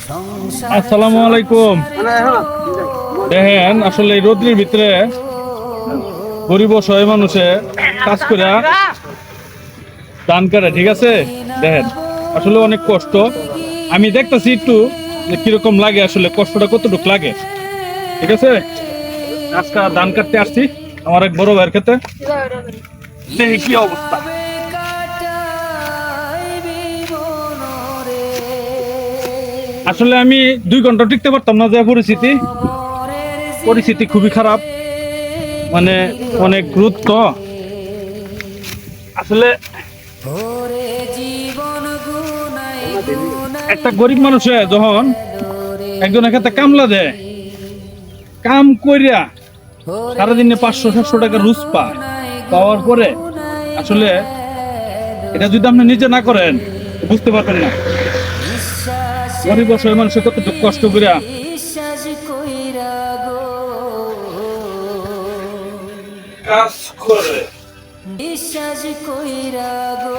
আসসালামু আলাইকুম। দেখেন আসলে এই রোদ্রের ভিতরে গরিব অসহায় মানুষে কাজ করে ধান কাটে, ঠিক আছে। দেখেন আসলে অনেক কষ্ট। আমি দেখতেছি একটু যে কিরকম লাগে, আসলে কষ্টটা কতটুকু লাগে, ঠিক আছে। আজকে ধান কাটতে আসছি আমার এক বড় ভাইয়ের ক্ষেতে, দেখি কি অবস্থা। আসলে আমি 2 ঘন্টা টিকতে পারতাম না, যে পরিস্থিতি খুবই খারাপ, মানে অনেক গুরুত্ব। আসলে একটা গরিব মানুষে যখন একজনের ক্ষেত্রে কামলা দেয়, কাম কইরা সারাদিনে 500-700 টাকা রোজ পাওয়ার পরে আসলে এটা যদি আপনি নিজে না করেন বুঝতে পারবেন না গরিব অসহায় মানুষের কতটুকু কষ্ট করিয়া কাজ করে। বিশ্বাস কইরা গো